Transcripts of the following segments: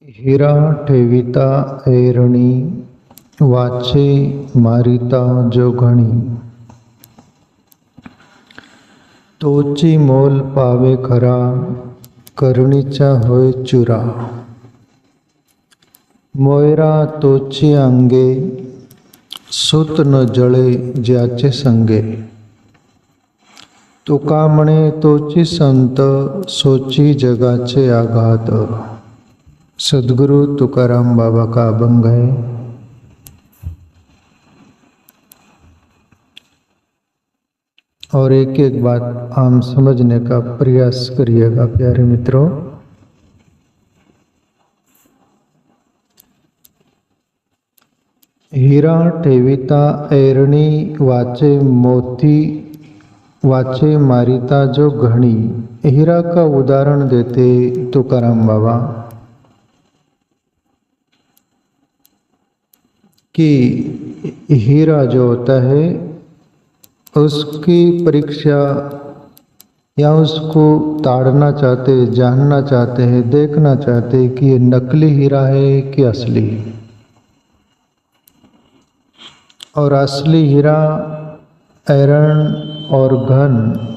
हिरा ठेविता ऐरणी, वाचे मारिता जो घणी। तोची मोल पावे खरा, करणीचा होय चुरा। मोयरा तोची अंगे, सुत न जळे ज्याचे संगे। तुका म्हणे तोची संत, सोची जगाचे आघात। सद्गुरु तुकाराम बाबा का अभंग है। और एक एक बात आम समझने का प्रयास करिएगा प्यारे मित्रों। हीरा ठेविता ऐरणी, वाचे मोती वाचे मारिता जो घणी। हीरा का उदाहरण देते तुकाराम बाबा कि हीरा जो होता है उसकी परीक्षा या उसको ताड़ना चाहते, जानना चाहते हैं, देखना चाहते हैं कि ये नकली हीरा है कि असली। और असली हीरा ऐरण और घन,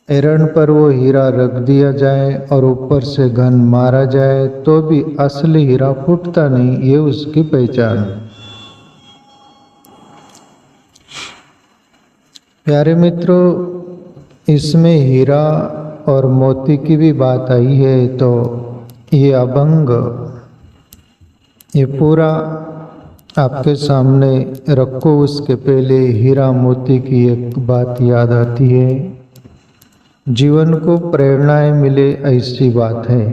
ऐरण पर वो हीरा रख दिया जाए और ऊपर से घन मारा जाए तो भी असली हीरा फूटता नहीं, ये उसकी पहचान। प्यारे मित्रों, इसमें हीरा और मोती की भी बात आई है तो ये अभंग ये पूरा आपके सामने रखो। उसके पहले हीरा मोती की एक बात याद आती है, जीवन को प्रेरणाएं मिले ऐसी बात है।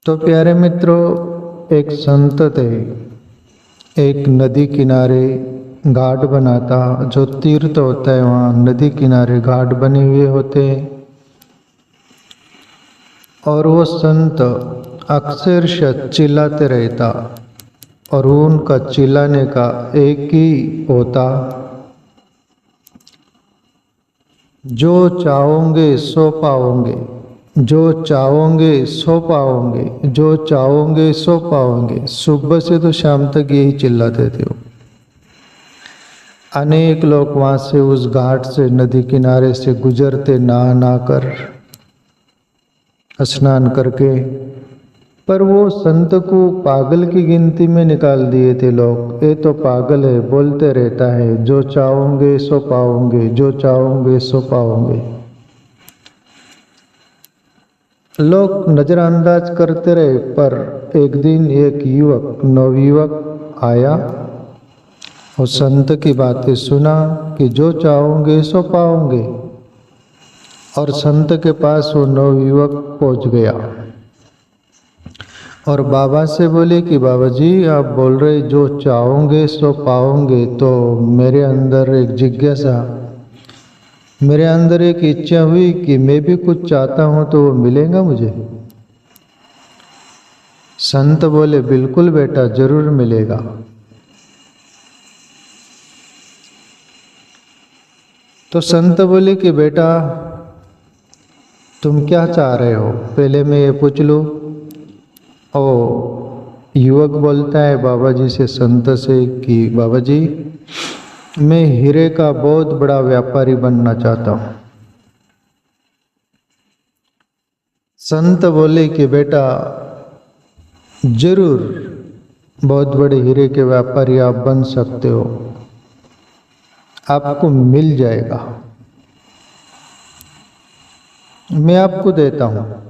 तो प्यारे मित्रों, एक संत थे, एक नदी किनारे घाट बनाता। जो तीर्थ होता है वहाँ नदी किनारे घाट बने हुए होते हैं। और वो संत अक्षरशः चिल्लाते रहता और उनका चिल्लाने का एक ही होता, जो चाहोगे सो पाओगे, जो चाहोगे सो पाओगे, जो चाहोगे सो पाओगे। सुबह से तो शाम तक यही चिल्लाते थे वो। अनेक लोग वहाँ से उस घाट से नदी किनारे से गुजरते, नहा कर स्नान करके, पर वो संत को पागल की गिनती में निकाल दिए थे लोग। ये तो पागल है, बोलते रहता है जो चाहोगे सो पाओगे, जो चाहोगे सो पाओगे। लोग नजरअंदाज करते रहे, पर एक दिन एक युवक, नवयुवक आया और संत की बातें सुना कि जो चाहोगे सो पाओगे। और संत के पास वो नवयुवक पहुंच गया और बाबा से बोले कि बाबा जी, आप बोल रहे जो चाहोगे सो पाओगे, तो मेरे अंदर एक जिज्ञासा, मेरे अंदर एक इच्छा हुई कि मैं भी कुछ चाहता हूँ तो वो मिलेगा मुझे। संत बोले बिल्कुल बेटा, जरूर मिलेगा। तो संत बोले कि बेटा तुम क्या चाह रहे हो, पहले मैं ये पूछ लूँ। ओ युवक बोलता है बाबा जी से, संत से कि बाबा जी, मैं हीरे का बहुत बड़ा व्यापारी बनना चाहता हूँ। संत बोले कि बेटा जरूर बहुत बड़े हीरे के व्यापारी आप बन सकते हो, आपको मिल जाएगा, मैं आपको देता हूँ।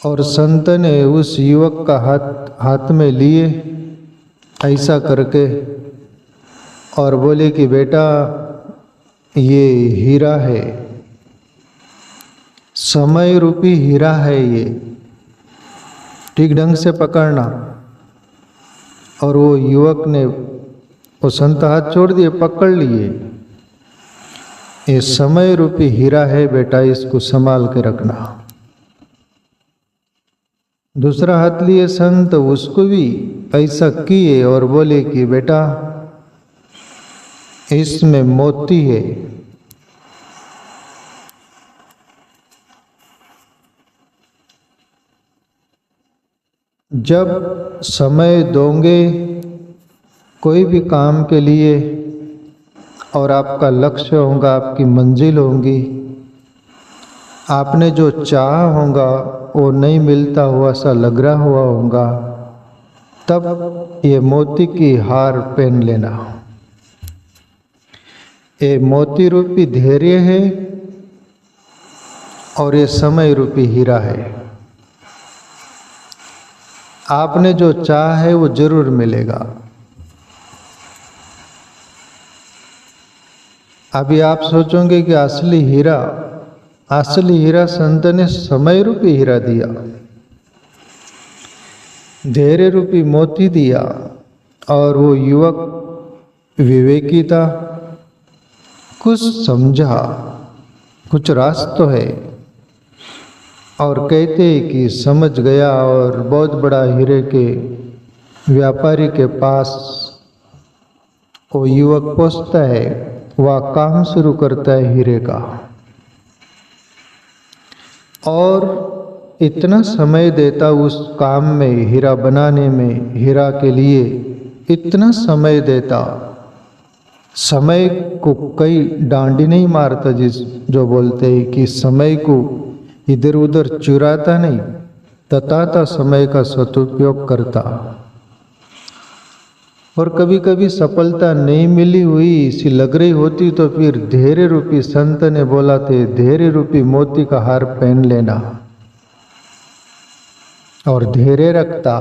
और संत ने उस युवक का हाथ में लिए ऐसा करके और बोले कि बेटा ये हीरा है, समय रूपी हीरा है, ये ठीक ढंग से पकड़ना। और वो युवक ने, वो संत हाथ छोड़ दिए, पकड़ लिए, ये समय रूपी हीरा है बेटा, इसको संभाल के रखना। दूसरा हाथ लिए संत, उसको भी ऐसा किए और बोले कि बेटा इसमें मोती है, जब समय दोगे कोई भी काम के लिए और आपका लक्ष्य होगा, आपकी मंजिल होगी, आपने जो चाहा होगा वो नहीं मिलता हुआ सा लग रहा हुआ होगा, तब ये मोती की हार पहन लेना। ये मोती रूपी धैर्य है और ये समय रूपी हीरा है। आपने जो चाहा है वो जरूर मिलेगा। अभी आप सोचोगे कि असली हीरा संत ने समय रूपी हीरा दिया, धैर्य रूपी मोती दिया, और वो युवक विवेकी था, कुछ समझा, कुछ राज तो है, और कहते कि समझ गया और बहुत बड़ा हीरे के व्यापारी के पास वो युवक पहुंचता है, वह काम शुरू करता है हीरे का, और इतना समय देता उस काम में, हीरा बनाने में, हीरा के लिए इतना समय देता, समय को कई डांडी नहीं मारता, जो बोलते हैं कि समय को इधर उधर चुराता नहीं, तथा समय का सदुपयोग करता। और कभी कभी सफलता नहीं मिली हुई सी लग रही होती तो फिर धैर्य रूपी संत ने बोला थे, धैर्य रूपी मोती का हार पहन लेना, और धैर्य रखता,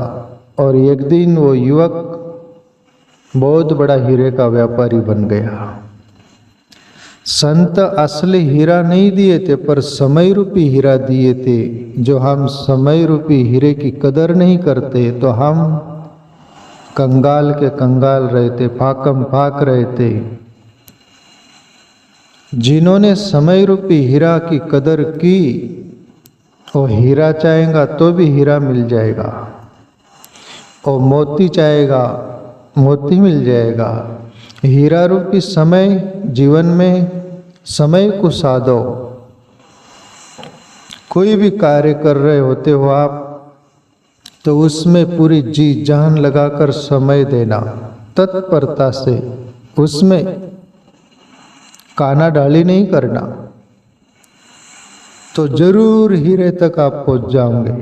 और एक दिन वो युवक बहुत बड़ा हीरे का व्यापारी बन गया। संत असली हीरा नहीं दिए थे, पर समय रूपी हीरा दिए थे। जो हम समय रूपी हीरे की कदर नहीं करते तो हम कंगाल के कंगाल रहते, फाकम फाक रहते। जिन्होंने समय रूपी हीरा की कदर की, वो हीरा चाहेगा तो भी हीरा मिल जाएगा, और मोती चाहेगा मोती मिल जाएगा। हीरा रूपी समय, जीवन में समय को साधो। कोई भी कार्य कर रहे होते हो आप, तो उसमें पूरी जी जान लगाकर समय देना, तत्परता से, उसमें काना डाली नहीं करना, तो जरूर हीरे तक आप पहुंच जाओगे।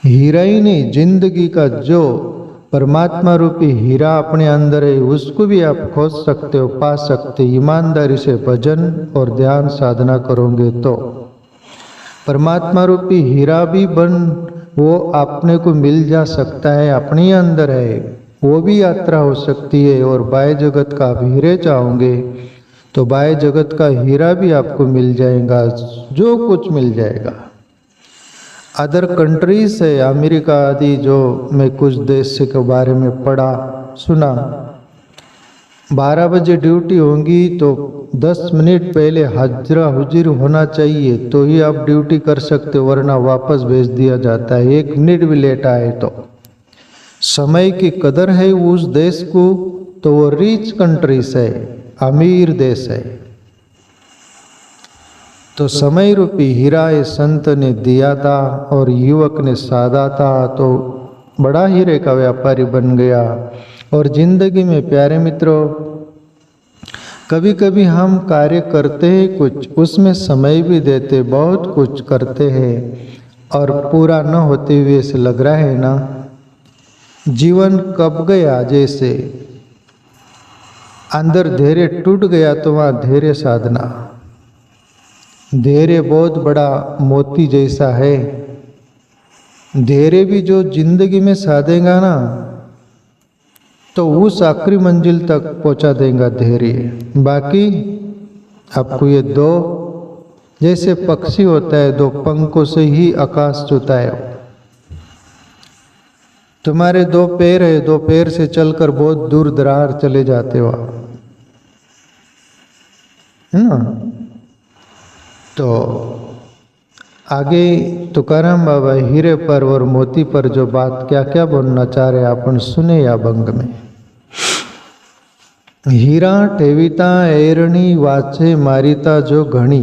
हीरा ही नहीं, जिंदगी का जो परमात्मा रूपी हीरा अपने अंदर है, उसको भी आप खोज सकते हो, पा सकते। ईमानदारी से भजन और ध्यान साधना करोगे तो परमात्मा रूपी हीरा भी वो अपने को मिल जा सकता है, अपने अंदर है, वो भी यात्रा हो सकती है। और बाह्य जगत का आप हीरे चाहोगे तो बाह्य जगत का हीरा भी आपको मिल जाएगा, जो कुछ मिल जाएगा। अदर कंट्रीज है, अमेरिका आदि, जो मैं कुछ देश के बारे में पढ़ा सुना, 12 बजे ड्यूटी होंगी तो 10 मिनट पहले हाजिर होना चाहिए, तो ही आप ड्यूटी कर सकते, वरना वापस भेज दिया जाता है। 1 मिनट भी लेट आए तो। समय की कदर है उस देश को, तो वो रिच कंट्रीज है, अमीर देश है। तो समय रूपी हीरा ये संत ने दिया था और युवक ने साधा था, तो बड़ा हीरे का व्यापारी बन गया। और जिंदगी में प्यारे मित्रों, कभी कभी हम कार्य करते हैं कुछ, उसमें समय भी देते, बहुत कुछ करते हैं, और पूरा न होते हुए ऐसे लग रहा है ना, जीवन कब गया, जैसे अंदर धैर्य टूट गया, तो वहाँ धैर्य साधना। धैर्य बहुत बड़ा मोती जैसा है। धैर्य भी जो जिंदगी में साधेगा ना, तो उस आखिरी मंजिल तक पहुंचा देगा धैर्य। बाकी आपको ये दो, जैसे पक्षी होता है, 2 पंखों से ही आकाश छूता है। तुम्हारे 2 पैर है, 2 पैर से चलकर बहुत दूर दरार चले जाते हो, है ना। तो आगे तुकाराम बाबा हीरे पर और मोती पर जो बात क्या क्या बोलना चाह रहे अपन सुने या भंग में। हीरा ठेवीता एरणी वाचे मारीता जो घणी।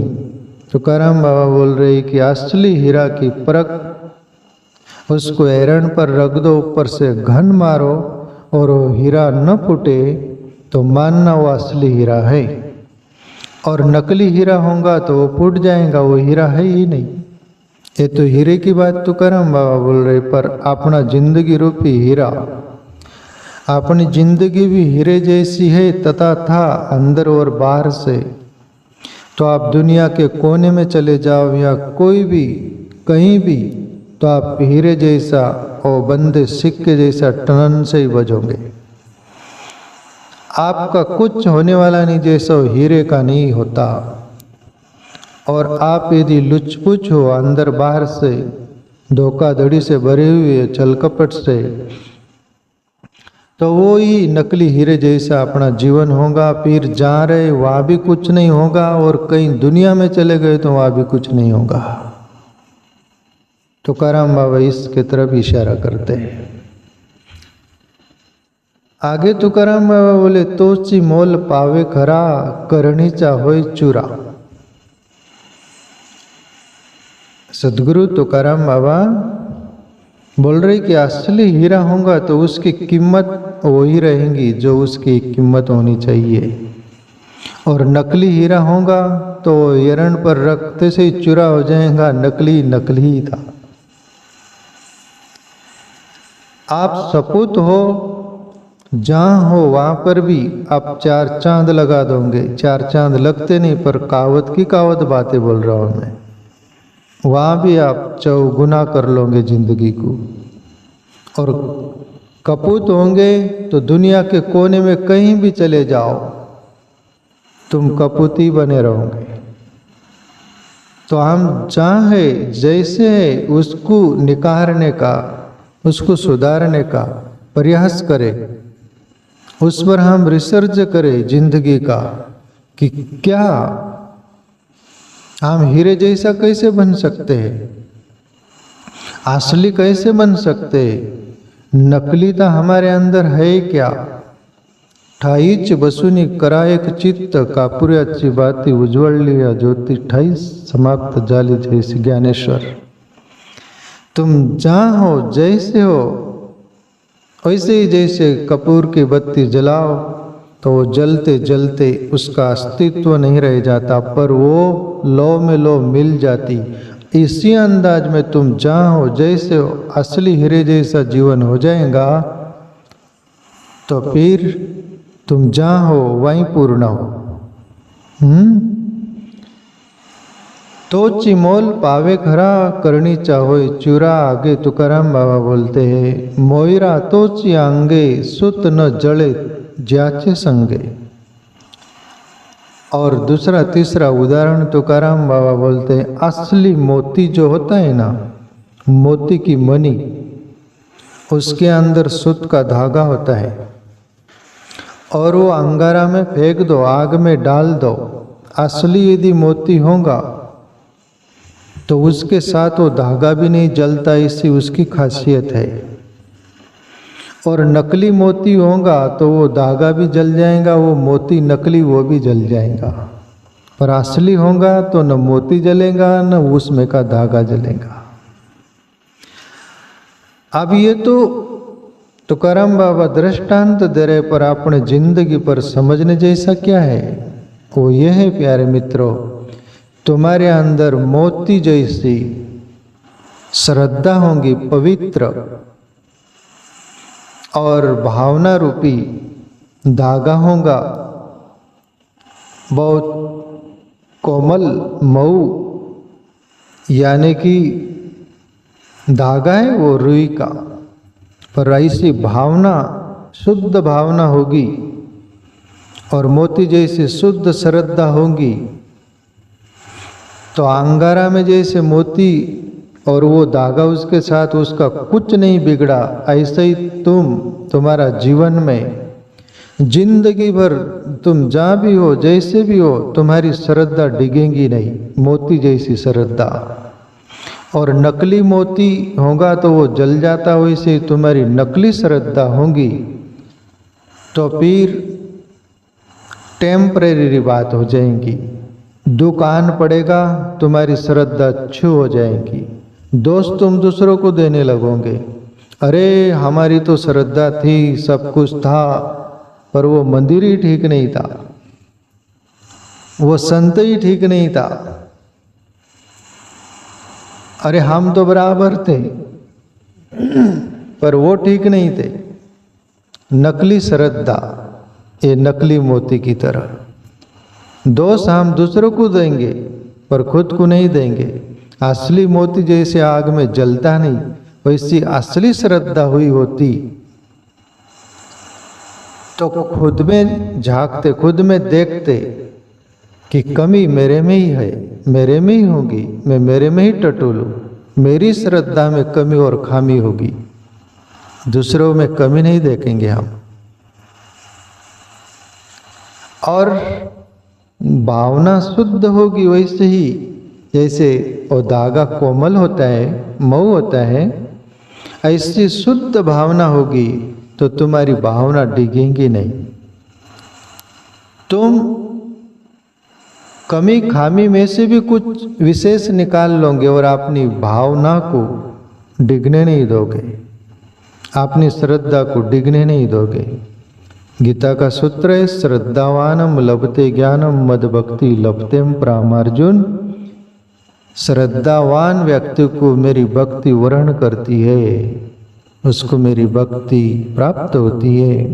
तुकाराम बाबा बोल रहे कि असली हीरा की परख उसको एरण पर रख दो, ऊपर से घन मारो और वो हीरा न फूटे तो मानना वो असली हीरा है, और नकली हीरा होगा तो वो फूट जाएगा, वो हीरा है ही नहीं। ये तो हीरे की बात तुकाराम बाबा बोल रहे, पर अपना जिंदगी रूपी हीरा, अपनी जिंदगी भी हीरे जैसी है तथा था अंदर और बाहर से। तो आप दुनिया के कोने में चले जाओ या कोई भी कहीं भी, तो आप हीरे जैसा और बंदे सिक्के जैसा टन से ही बजोगे। आपका कुछ होने वाला नहीं जैसा हीरे का नहीं होता। और आप यदि लुचपुच हो, अंदर बाहर से धोखाधड़ी से भरे हुए, छलकपट से, तो वो ही नकली हीरे जैसा अपना जीवन होगा। फिर जहाँ रहे वहाँ भी कुछ नहीं होगा, और कहीं दुनिया में चले गए तो वहाँ भी कुछ नहीं होगा। तुकाराम बाबा इसके तरफ इशारा करते हैं। आगे तुकाराम बाबा बोले, तोची मोल पावे खरा, करनी चाहोय चूरा। सदगुरु तुकाराम बाबा बोल रहे कि असली हीरा होगा तो उसकी कीमत वही रहेगी जो उसकी कीमत होनी चाहिए, और नकली हीरा होगा तो एरण पर रखते से ही चूरा हो जाएगा, नकली नकली ही था। आप सपूत हो, जहाँ हो वहाँ पर भी आप 4 चांद लगा दोगे। 4 चांद लगते नहीं, पर कहावत की कहावत बातें बोल रहा हूँ मैं। वहाँ भी आप चौगुना कर लोगे जिंदगी को, और कपूत होंगे तो दुनिया के कोने में कहीं भी चले जाओ तुम कपूती बने रहोगे। तो हम जहाँ है जैसे है उसको निखारने का, उसको सुधारने का प्रयास करें, उस पर हम रिसर्च करें जिंदगी का कि क्या हम हीरे जैसा कैसे बन सकते हैं, असली कैसे बन सकते हैं, नकलीता हमारे अंदर है क्या। ठाईच बसुनी करायक चित्त, कापुर्याची बाती उज्ज्वलिया ज्योति, ठाई समाप्त जाली जैसे ज्ञानेश्वर। तुम जहाँ हो जैसे हो वैसे ही, जैसे कपूर की बत्ती जलाओ तो वो जलते जलते उसका अस्तित्व नहीं रह जाता, पर वो लो में लो मिल जाती। इसी अंदाज में तुम जहाँ हो जैसे हो असली हीरे जैसा जीवन हो जाएगा, तो फिर तुम जहाँ हो वहीं पूर्ण हो। तोची मोल पावे खरा, करनी चाहोय चूरा। आगे तुकाराम बाबा बोलते हैं, मोयरा तोची आंगे, सुत न जले ज्याचे संगे। और दूसरा तीसरा उदाहरण तुकाराम बाबा बोलते हैं, असली मोती जो होता है ना, मोती की मणि, उसके अंदर सूत का धागा होता है, और वो अंगारा में फेंक दो, आग में डाल दो। असली यदि मोती होगा तो उसके साथ वो धागा भी नहीं जलता, ऐसी उसकी खासियत है। और नकली मोती होगा तो वो धागा भी जल जाएगा, वो मोती नकली वो भी जल जाएगा। पर असली होगा तो न मोती जलेगा न उसमें का धागा जलेगा। अब ये तो तुकाराम बाबा दृष्टांत दे रहे, पर अपने जिंदगी पर समझने जैसा क्या है, वो ये है प्यारे मित्रों, तुम्हारे अंदर मोती जैसी श्रद्धा होगी, पवित्र और भावना रूपी धागा होगा, बहुत कोमल मऊ, यानी कि धागा है वो रुई का, पर ऐसी भावना शुद्ध भावना होगी और मोती जैसी शुद्ध श्रद्धा होगी, तो अंगारा में जैसे मोती और वो धागा उसके साथ उसका कुछ नहीं बिगड़ा, ऐसे ही तुम्हारा जीवन में जिंदगी भर तुम जहाँ भी हो जैसे भी हो, तुम्हारी श्रद्धा डिगेंगी नहीं, मोती जैसी श्रद्धा। और नकली मोती होगा तो वो जल जाता, वैसे ही तुम्हारी नकली श्रद्धा होगी तो फिर टेम्परेरी बात हो जाएगी, दुख आन पड़ेगा, तुम्हारी श्रद्धा छू हो जाएगी, दोष तुम दूसरों को देने लगोगे। अरे हमारी तो श्रद्धा थी, सब कुछ था, पर वो मंदिर ही ठीक नहीं था, वो संत ही ठीक नहीं था। अरे हम तो बराबर थे, पर वो ठीक नहीं थे। नकली श्रद्धा, ये नकली मोती की तरह। दोष हम दूसरों को देंगे पर खुद को नहीं देंगे। असली मोती जैसे आग में जलता नहीं, वैसी असली श्रद्धा हुई होती तो खुद में झांकते, खुद में देखते कि कमी मेरे में ही है, मेरे में ही होगी, मैं मेरे में ही टटोलूं, मेरी श्रद्धा में कमी और खामी होगी, दूसरों में कमी नहीं देखेंगे हम। और भावना शुद्ध होगी, वैसे ही जैसे वो धागा कोमल होता है, मऊ होता है, ऐसी शुद्ध भावना होगी तो तुम्हारी भावना डिगेंगी नहीं। तुम कमी खामी में से भी कुछ विशेष निकाल लोगे और अपनी भावना को डिगने नहीं दोगे, अपनी श्रद्धा को डिगने नहीं दोगे। गीता का सूत्र है, श्रद्धावानम लभते ज्ञानम मद भक्ति लभतेम प्रामार्जुन। श्रद्धावान व्यक्ति को मेरी भक्ति वर्ण करती है, उसको मेरी भक्ति प्राप्त होती है।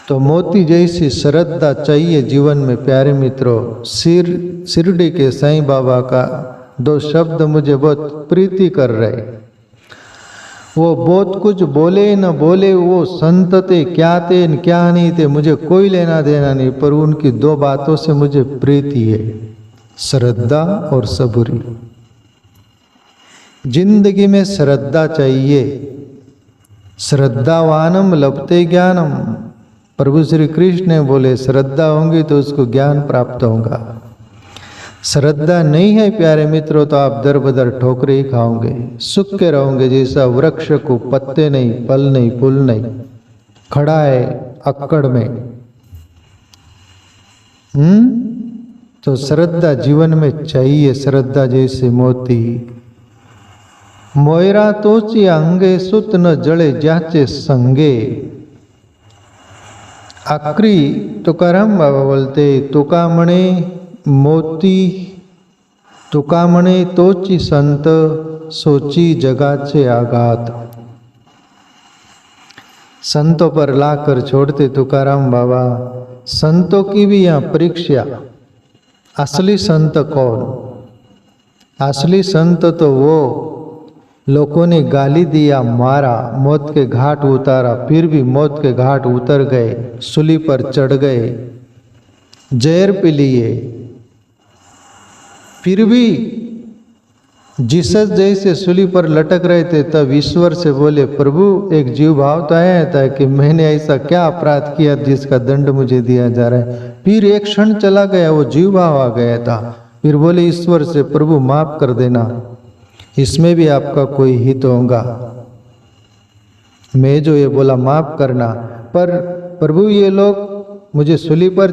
तो मोती जैसी श्रद्धा चाहिए जीवन में। प्यारे मित्रों, शिरडी के साईं बाबा का दो शब्द मुझे बहुत प्रीति कर रहे। वो बहुत कुछ बोले न बोले, वो संत थे, क्या थे न क्या नहीं थे, मुझे कोई लेना देना नहीं, पर उनकी दो बातों से मुझे प्रीति है, श्रद्धा और सबूरी। जिंदगी में श्रद्धा चाहिए। श्रद्धावानम लभते ज्ञानम। प्रभु श्री कृष्ण ने बोले श्रद्धा होंगी तो उसको ज्ञान प्राप्त होगा। श्रद्धा नहीं है प्यारे मित्रों तो आप दर बदर ठोकरे ही खाओगे, सूखे रहोगे जैसा वृक्ष को पत्ते नहीं, फल नहीं, फूल नहीं, खड़ा है अक्कड़ में। तो श्रद्धा जीवन में चाहिए, श्रद्धा जैसे मोती। मोयरा तोची अंगे सुत न जड़े जाचे संगे। आखरी तुकाराम बाबा बोलते, तुका मणे मोती, तुका मणे तोची संत, सोची जगाचे आघात। संतों पर लाकर छोड़ते तुकाराम बाबा। संतों की भी यहाँ परीक्षा। असली संत कौन? असली संत तो वो लोगों ने गाली दिया, मारा, मौत के घाट उतारा, फिर भी मौत के घाट उतर गए, सूली पर चढ़ गए, जहर पी लिए, फिर भी जीसस जैसे सूली पर लटक रहे थे। तब ईश्वर से बोले, प्रभु एक जीव भाव तो आया था कि मैंने ऐसा क्या अपराध किया जिसका दंड मुझे दिया जा रहा है। फिर एक क्षण चला गया, वो जीव भाव आ गया था। फिर बोले ईश्वर से, प्रभु माफ कर देना, इसमें भी आपका कोई हित होगा। मैं जो ये बोला माफ करना, पर प्रभु ये लोग मुझे सूली पर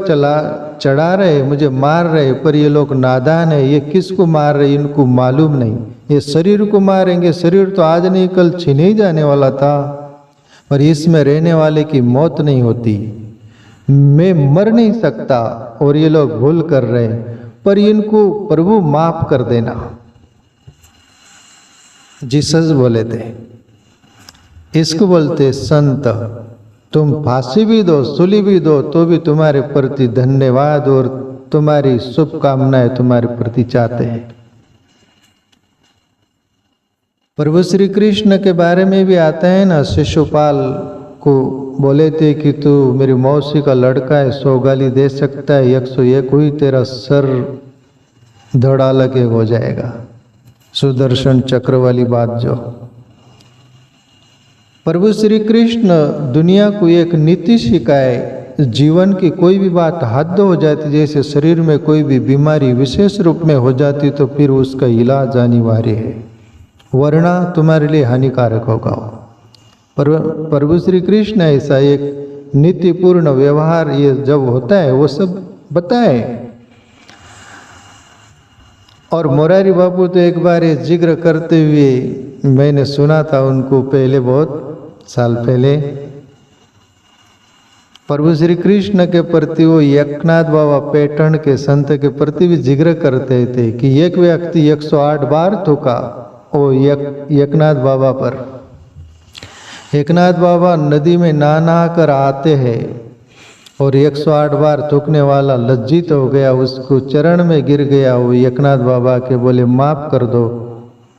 चढ़ा रहे, मुझे मार रहे, पर ये लोग नादान है, ये किसको मार रहे इनको मालूम नहीं। ये शरीर को मारेंगे, शरीर तो आज नहीं कल छीन ही जाने वाला था, पर इसमें रहने वाले की मौत नहीं होती। मैं मर नहीं सकता और ये लोग भूल कर रहे, पर इनको प्रभु माफ कर देना। जीसस बोले थे। इसको बोलते संत। तुम फांसी भी दो, सूली भी दो, तो भी तुम्हारे प्रति धन्यवाद और तुम्हारी शुभकामनाएं तुम्हारे प्रति चाहते हैं। प्रभु श्री कृष्ण के बारे में भी आता है ना, शिशुपाल को बोले थे कि तू मेरी मौसी का लड़का है, 100 गाली दे सकता है, 101 हुई तेरा सर धड़ अलग हो जाएगा। सुदर्शन चक्र वाली बात जो प्रभु श्री कृष्ण दुनिया को एक नीति सिखाए। जीवन की कोई भी बात हद हो जाती, जैसे शरीर में कोई भी बीमारी विशेष रूप में हो जाती, तो फिर उसका इलाज अनिवार्य है, वरना तुम्हारे लिए हानिकारक होगा। प्रभु श्री कृष्ण ऐसा एक नीतिपूर्ण व्यवहार ये जब होता है वो सब बताए। और मोरारी बापू तो एक बार ये जिक्र करते हुए मैंने सुना था उनको पहले, बहुत साल पहले, प्रभु श्री कृष्ण के प्रति वो एकनाथ बाबा पैटर्न के संत के प्रति भी जिक्र करते थे कि एक व्यक्ति 108 बार थूका वो एकनाथ बाबा पर। एकनाथ बाबा नदी में नहा कर आते हैं और 108 बार थूकने वाला लज्जित हो गया, उसको चरण में गिर गया। वो एकनाथ बाबा के बोले माफ कर दो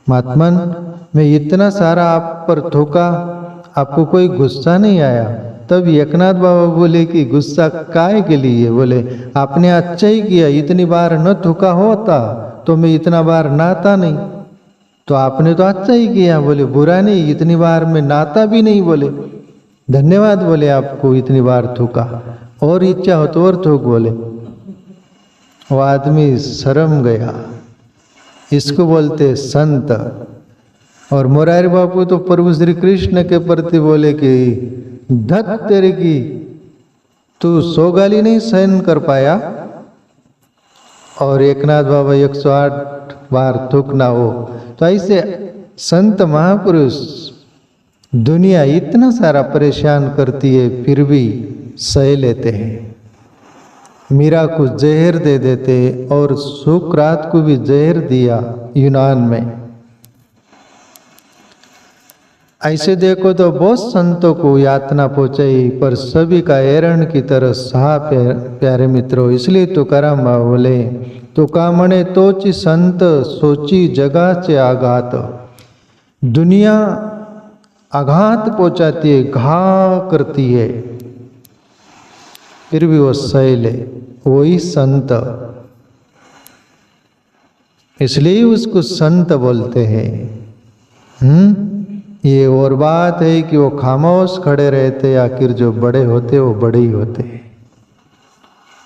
महात्मन, मैं इतना सारा आप पर थूका, आपको कोई गुस्सा नहीं आया? तब एकनाथ बाबा बोले कि गुस्सा काहे के लिए? बोले आपने अच्छा ही किया, इतनी बार न थूका होता तो मैं इतना बार नहाता नहीं, तो आपने तो अच्छा ही किया। बोले बुरा नहीं, इतनी बार मैं नहाता भी नहीं। बोले धन्यवाद, बोले आपको इतनी बार थूका, और इच्छा हो तो और थूक। बोले वो आदमी शर्म गया, इसको बोलते संत। और मोरारी बापू तो प्रभु श्री कृष्ण के प्रति बोले कि धत तेरे की, तू 100 गाली नहीं सहन कर पाया। और एकनाथ बाबा 108 बार थूकना हो। तो ऐसे संत महापुरुष दुनिया इतना सारा परेशान करती है फिर भी सह लेते हैं। मीरा को जहर दे देते और सुकरात को भी जहर दिया यूनान में। ऐसे देखो तो बहुत संतों को यातना पहुंचाई, पर सभी का एरण की तरह सहा प्यारे मित्रों। इसलिए तुकाराम बाबा बोले तुका मणे तोची संत सोची जगह से आघात। दुनिया आघात पहुंचाती है, घाव करती है, फिर भी वो सह ले, वही संत। इसलिए उसको संत बोलते हैं। ये और बात है कि वो खामोश खड़े रहते, आखिर जो बड़े होते वो बड़े ही होते हैं।